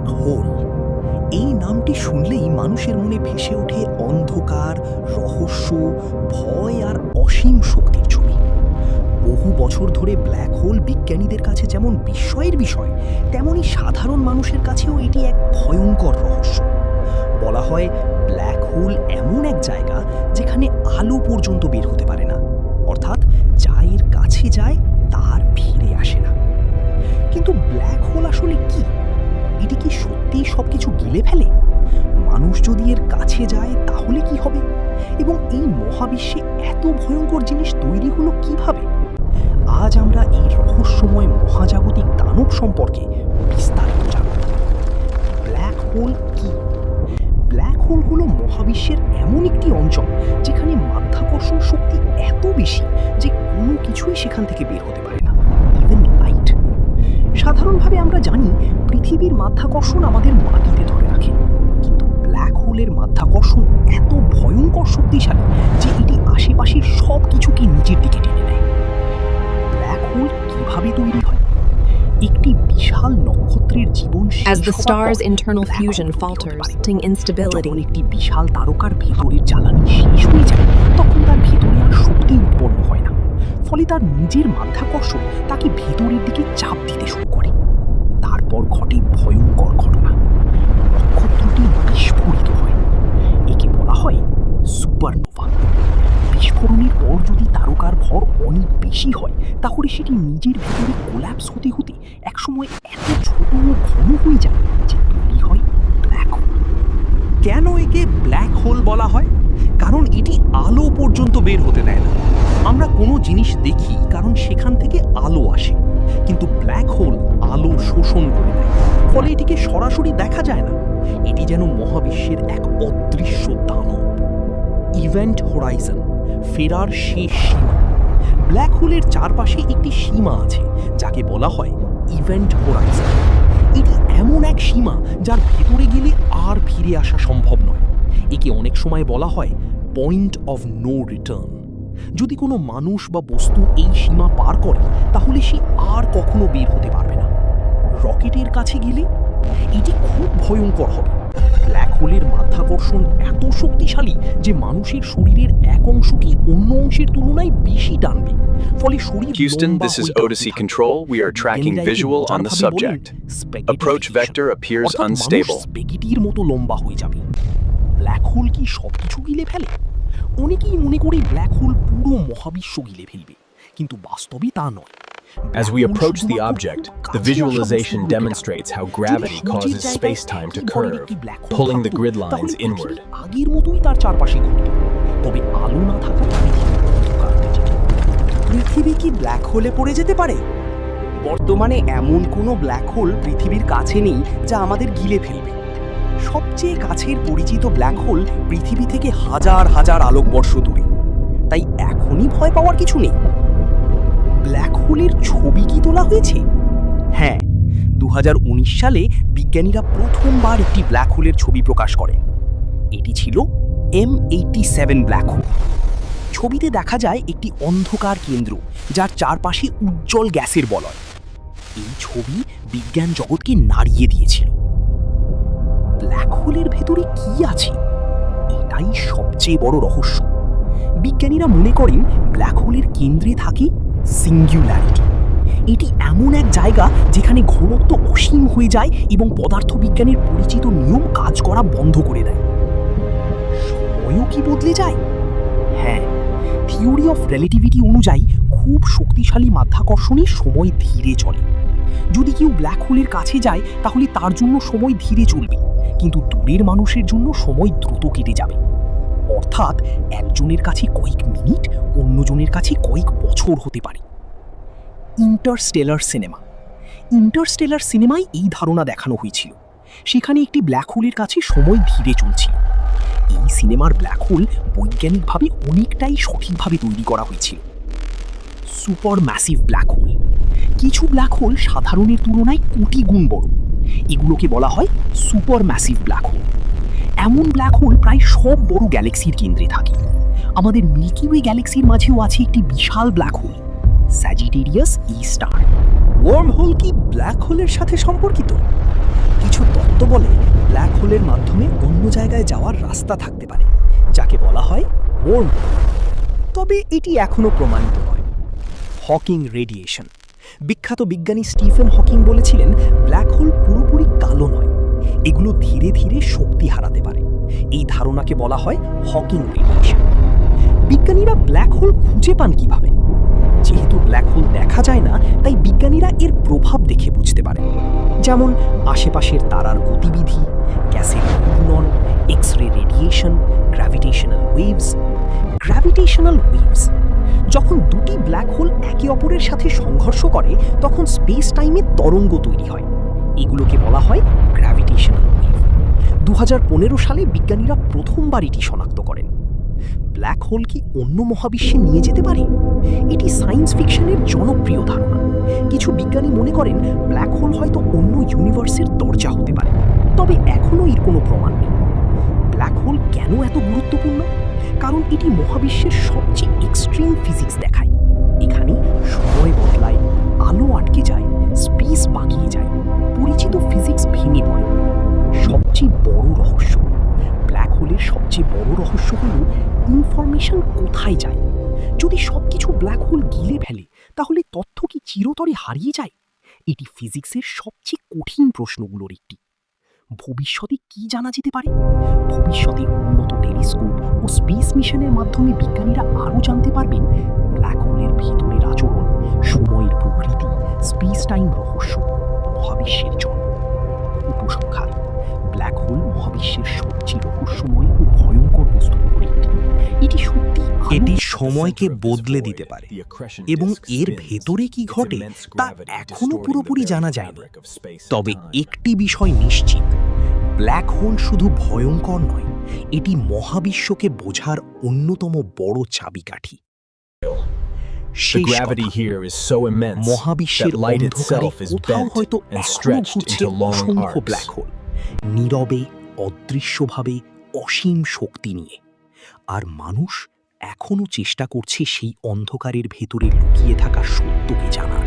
Black hole, এই নামটি শুনলেই মানুষের মনে ভেসে ওঠে অন্ধকার, রহস্য, ভয় আর অসীম শক্তির ছবি। বহু বছর ধরে ব্ল্যাক হোল বিজ্ঞানীদের কাছে যেমন বিস্ময়ের বিষয়, তেমনি সাধারণ মানুষের কাছেও এটি এক ভয়ঙ্কর রহস্য। বলা হয় ব্ল্যাক হোল এমন এক জায়গা যেখানে আলো পর্যন্ত বের হতে পারে না, অর্থাৎ যা এর কাছে যায় তার ফিরে আসে না। কিন্তু ব্ল্যাক হোল আসলে কি? এটি কি সত্যিই সবকিছু গিলে ফেলে? মানুষ যদি এর কাছে যায় তাহলে কি হবে? এবং এই মহাবিশ্বে এত ভয়ঙ্কর জিনিস তৈরি হলো কিভাবে? আজ আমরা এই রহস্যময় মহাজাগতিক দানব সম্পর্কে বিস্তারিত জানব। ব্ল্যাক হোল কি? ব্ল্যাক হোল হলো মহাবিশ্বের এমন একটি অঞ্চল যেখানে মাধ্যাকর্ষণ শক্তি এত বেশি যে কোনো কিছুই সেখান থেকে বের হতে পারে না, ইভেন লাইট। সাধারণভাবে আমরা জানি পৃথিবীর মাধ্যাকর্ষণ আমাদের মাটিতে ধরে রাখে, কিন্তু ব্ল্যাক হোলের মাধ্যাকর্ষণ এত ভয়ঙ্কর শক্তিশালী যে এটি আশেপাশের সব কিছুকে নিজের দিকে টেনে নেয়। ব্ল্যাক হোল কিভাবে তৈরি হয়? একটি বিশাল নক্ষত্রের জীবন As the star's internal fusion falters, instability. যখন একটি বিশাল তারকার ভেতরের জ্বালানি শেষ হয়ে যায়, তখন তার ভেতরে আর শক্তি উৎপন্ন হয় না। ফলে তার নিজের মাধ্যাকর্ষণ তাকে ভেতরের দিকে চাপ দিতে শুরু করে। তারপর ঘটে ভয়ঙ্কর ঘটনা, নক্ষত্রটি বিস্ফোরিত হয়। একে বলা হয় সুপারনোভা। বিস্ফোরণের পর যদি তারকার ভর অনেক বেশি হয়, তাহলে সেটি নিজের ভেতরে কোল্যাপস হতে হতে একসময় এত ছোট ও ঘন হয়ে যায় যে তৈরি হয় ব্ল্যাক হোল। কেন একে ব্ল্যাক হোল বলা হয়? কারণ এটি আলো পর্যন্ত বের হতে দেয় না। আমরা কোনো জিনিস দেখি কারণ সেখান থেকে আলো আসে, কিন্তু ব্ল্যাক হোল আলো শোষণ করে নেয়, ফলে এটিকে সরাসরি দেখা যায় না। এটি যেন মহাবিশ্বের এক অদৃশ্য দানব। ইভেন্ট হোরাইজন, ফেরার শেষ সীমা। ব্ল্যাক হোলের চারপাশে একটি সীমা আছে যাকে বলা হয় ইভেন্ট হোরাইজন। এটি এমন এক সীমা যার ভেতরে গেলে আর ফিরে আসা সম্ভব নয়। একে অনেক সময় বলা হয় পয়েন্ট অফ নো রিটার্ন। যদি কোনো মানুষ বা বস্তু এই সীমা পার করে, তাহলে সে আর কখনো বের হতে পারবে না। রকেটের কাছে গেলে এটি খুব ভয়ঙ্কর হবে। ব্ল্যাক হোলের মাধ্যাকর্ষণ এত শক্তিশালী যে মানুষের শরীরের এক অংশকে অন্য অংশের তুলনায় বেশি টানবে, ফলে শরীর Houston, this is Odyssey Control. We are tracking visual on the subject. Approach vector appears unstable. স্পেগেটির মতো লম্বা হয়ে যাবে। ব্ল্যাক হোল কি সবকিছু গিলে ফেলে? অনেকেই মনে করে ব্ল্যাক হোল পুরো মহাবিশ্ব গিলে ফেলবে, কিন্তু বাস্তবে তা নয়। As we approach the object, the visualization demonstrates how gravity causes space-time to curve, pulling the grid lines inward. আগের মতোই তার চারপাশে ঘুরবে, তবে আলো না থাকা পৃথিবী কি ব্ল্যাক হোলে পড়ে যেতে পারে? বর্তমানে এমন কোনো ব্ল্যাক হোল পৃথিবীর কাছে নেই যা আমাদের গিলে ফেলবে। সবচেয়ে কাছের পরিচিত ব্ল্যাক হোল পৃথিবী থেকে হাজার হাজার আলোকবর্ষ দূরে, তাই এখনই ভয় পাওয়ার কিছু নেই। ব্ল্যাক হোলের ছবি কি তোলা হয়েছে? হ্যাঁ, 2019 সালে বিজ্ঞানীরা প্রথমবার একটি ব্ল্যাক হোলের ছবি প্রকাশ করেন। এটি ছিল M87 ব্ল্যাক হোল। ছবিতে দেখা যায় একটি অন্ধকার কেন্দ্র যার চারপাশে উজ্জ্বল গ্যাসের বলয়। এই ছবি বিজ্ঞান জগৎকে নাড়িয়ে দিয়েছিল। ব্ল্যাক হোলের ভেতরে কি আছে? এটাই সবচেয়ে বড় রহস্য। বিজ্ঞানীরা মনে করেন ব্ল্যাক হোলের কেন্দ্রে থাকে সিঙ্গুলারিটি। এটি এমন এক জায়গা যেখানে ঘনত্ব অসীম হয়ে যায় এবং পদার্থবিজ্ঞানের পরিচিত নিয়ম কাজ করা বন্ধ করে দেয়। সময়ও কি বদলে যায়? হ্যাঁ, থিওরি অফ রিলেটিভিটি অনুযায়ী খুব শক্তিশালী মাধ্যাকর্ষণে সময় ধীরে চলে। যদি কেউ ব্ল্যাক হোলের কাছে যায় তাহলে তার জন্য সময় ধীরে চলবে, কিন্তু দূরের মানুষের জন্য সময় দ্রুত কেটে যাবে। অর্থাৎ একজনের কাছে কয়েক মিনিট অন্যজনের কাছে কয়েক বছর হতে পারে। ইন্টারস্টেলার সিনেমায় এই ধারণা দেখানো হয়েছিল। সেখানে একটি ব্ল্যাক হোলের কাছে সময় ধীরে চলছিল। এই সিনেমার ব্ল্যাক হোল বৈজ্ঞানিকভাবে অনেকটাই সঠিকভাবে তৈরি করা হয়েছিল। Super massive black hole. কিছু ব্ল্যাক হোল সাধারণের তুলনায় কোটি গুণ বড়। এগুলোকে বলা হয় সুপার ম্যাসিভ ব্ল্যাক হোল। এমন ব্ল্যাক হোল প্রায় সব বড় গ্যালাক্সির কেন্দ্রে থাকে। আমাদের মিল্কি ওয়ে গ্যালাক্সির মাঝেও আছে একটি বিশাল ব্ল্যাক হোল, স্যাজিটেরিয়াস ই স্টার। ওয়ার্ম হোল কি ব্ল্যাক হোলের সাথে সম্পর্কিত? কিছু তথ্য বলে ব্ল্যাক হোলের মাধ্যমে অন্য জায়গায় যাওয়ার রাস্তা থাকতে পারে, যাকে বলা হয় ওয়ার্ম। তবে এটি এখনো প্রমাণিত নয়। Hawking radiation. বিখ্যাত বিজ্ঞানী স্টিফেন হকিং বলেছিলেন ব্ল্যাক হোল পুরোপুরি কালো নয়, এগুলো ধীরে ধীরে শক্তি হারাতে পারে। এই ধারণাকে বলা হয় হকিং রেডিয়েশন। বিজ্ঞানীরা ব্ল্যাক হোল খুঁজে পান কিভাবে? যেহেতু ব্ল্যাক হোল দেখা যায় না, তাই বিজ্ঞানীরা এর প্রভাব দেখে বুঝতে পারেন। যেমন আশেপাশের তারার গতিবিধি, গ্যাসের ঘূর্ণন, X ray radiation, gravitational waves. Gravitational waves, যখন দুটি ব্ল্যাক হোল একে অপরের সাথে সংঘর্ষ করে তখন স্পেস টাইমে তরঙ্গ তৈরি হয়, এগুলোকে বলা হয় গ্র্যাভিটেশনাল ওয়েভ। 2015 সালে বিজ্ঞানীরা প্রথমবার এটি শনাক্ত করেন। ব্ল্যাক হোল কি অন্য মহাবিশ্বে নিয়ে যেতে পারে? এটি সায়েন্স ফিকশনের জনপ্রিয় ধারণা। কিছু বিজ্ঞানী মনে করেন ব্ল্যাক হোল হয়তো অন্য ইউনিভার্সের দরজা হতে পারে, তবে এখনও এর কোনো প্রমাণ নেই। ব্ল্যাক হোল কেন এত গুরুত্বপূর্ণ? কারণ এটি মহাবিশ্বের সবচেয়ে এক্সট্রিম ফিজিক্স দেখায়। এখানে সময় বদলায়, আলো আটকে যায়, স্পেস বাঁকিয়ে যায়, পরিচিত ফিজিক্স ভেঙে পড়ে। সবচেয়ে বড় রহস্য, ব্ল্যাক হোলের সবচেয়ে বড় রহস্য হল ইনফরমেশন কোথায় যায়। যদি সবকিছু ব্ল্যাক হোল গিলে ফেলে তাহলে তথ্য কি চিরতরে হারিয়ে যায়? এটি ফিজিক্সের সবচেয়ে কঠিন প্রশ্নগুলোর একটি। ভবিষ্যতে কি জানা যেতে পারে? ভবিষ্যতে উন্নত টেলিস্কোপ ও স্পেস মিশনের মাধ্যমে বিজ্ঞানীরা আরও জানতে পারবেন ব্ল্যাক হোলের ভিতরের আচরণ, সময়ের প্রকৃতি, স্পেস টাইম রহস্য, মহাবিশ্বের জন্ম। উপসংহার: ব্ল্যাক হোল মহাবিশ্বের সবচেয়ে রহস্যময় ও ভয়ঙ্কর বস্তুগুলোর একটি। এটি সত্যি এটি সময়কে বদলে দিতে পারে এবং এর ভেতরে কি ঘটে তা এখনো পুরোপুরি জানা যায়নি। তবে একটি বিষয় নিশ্চিত, ব্ল্যাক হোল শুধু ভয়ঙ্কর নয়, এটি মহাবিশ্বকে বোঝার অন্যতম বড় চাবিকাঠি। The শেষ gravity কথা, here is so immense মহাবিশ্বের that light অন্ধকারে itself is কোথাও bent হয়তো and এখনো stretched ঘুরছে into long অসংখ্য arcs. ব্ল্যাক হোল, নীরবে, অদৃশ্যভাবে, অসীম শক্তি নিয়ে। আর মানুষ এখনো চেষ্টা করছে সেই অন্ধকারের ভেতরে লুকিয়ে থাকা সত্যকে জানার।